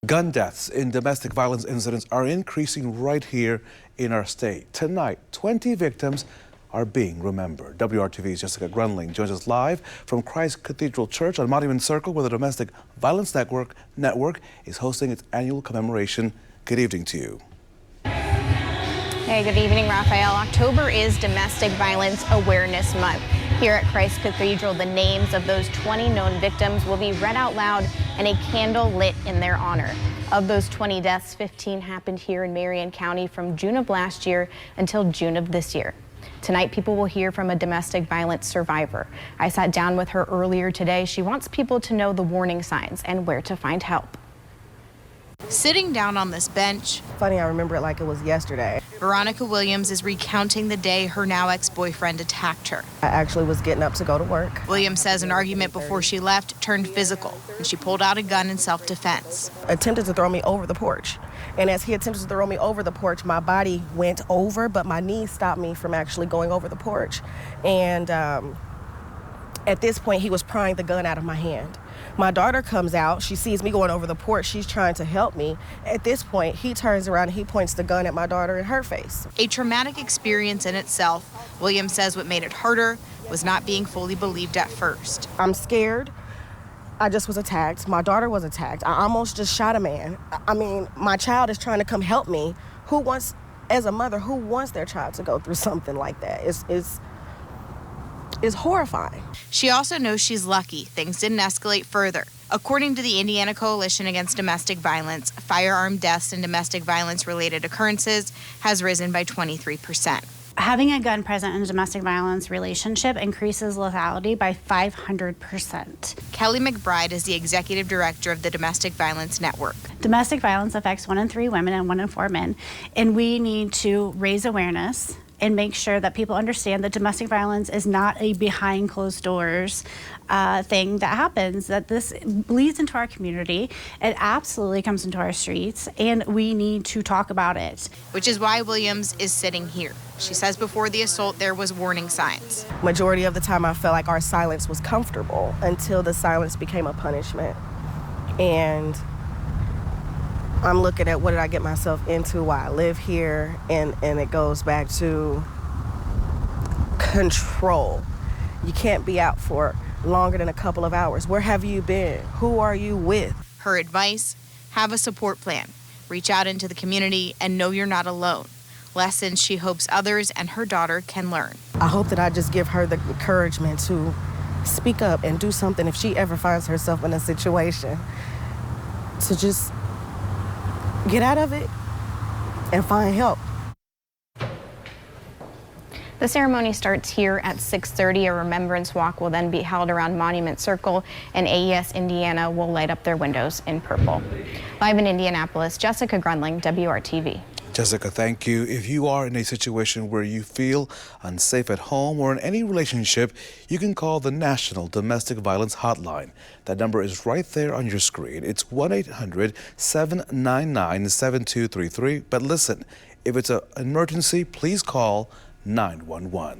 Gun deaths in domestic violence incidents are increasing right here in our state. Tonight, 20 victims are being remembered. WRTV's Jessica Grunling joins us live from Christ Cathedral Church on Monument Circle, where the Domestic Violence Network is hosting its annual commemoration. Good evening to you. Hey, good evening, Raphael. October is Domestic Violence Awareness Month. Here at Christ Cathedral, the names of those 20 known victims will be read out loud and a candle lit in their honor. Of those 20 deaths, 15 happened here in Marion County from June of last year until June of this year. Tonight, people will hear from a domestic violence survivor. I sat down with her earlier today. She wants people to know the warning signs and where to find help. Sitting down on this bench, funny, I remember it like it was yesterday. Veronica Williams is recounting the day her now ex-boyfriend attacked her. I actually was getting up to go to work. Williams says an argument before she left turned physical, and she pulled out a gun in self-defense. Attempted to throw me over the porch. And as he attempted to throw me over the porch, my body went over, but my knee stopped me from actually going over the porch. And at this point, he was prying the gun out of my hand. My daughter comes out. She sees me going over the porch. She's trying to help me. At this point, he turns around and he points the gun at my daughter in her face. A traumatic experience in itself. Williams says what made it harder was not being fully believed at first. I'm scared. I just was attacked. My daughter was attacked. I almost just shot a man. I mean, my child is trying to come help me. As a mother, who wants their child to go through something like that? It's horrifying. She also knows she's lucky things didn't escalate further. According to the Indiana Coalition Against Domestic Violence, firearm deaths and domestic violence-related occurrences has risen by 23%. Having a gun present in a domestic violence relationship increases lethality by 500%. Kelly McBride is the executive director of the Domestic Violence Network. Domestic violence affects 1 in 3 women and 1 in 4 men, and we need to raise awareness and make sure that people understand that domestic violence is not a behind closed doors thing that happens, that this bleeds into our community. It absolutely comes into our streets, and we need to talk about it. Which is why Williams is sitting here. She says before the assault, there was warning signs. Majority of the time, I felt like our silence was comfortable until the silence became a punishment. And I'm looking at what did I get myself into, why I live here, and it goes back to control. You can't be out for longer than a couple of hours. Where have you been? Who are you with? Her advice, have a support plan. Reach out into the community and know you're not alone. Lessons she hopes others and her daughter can learn. I hope that I just give her the encouragement to speak up and do something if she ever finds herself in a situation, to just get out of it and find help. The ceremony starts here at 6:30. A remembrance walk will then be held around Monument Circle, and AES Indiana will light up their windows in purple. Live in Indianapolis, Jessica Grunling, WRTV. Jessica, thank you. If you are in a situation where you feel unsafe at home or in any relationship, you can call the National Domestic Violence Hotline. That number is right there on your screen. It's 1-800-799-7233. But listen, if it's an emergency, please call 911.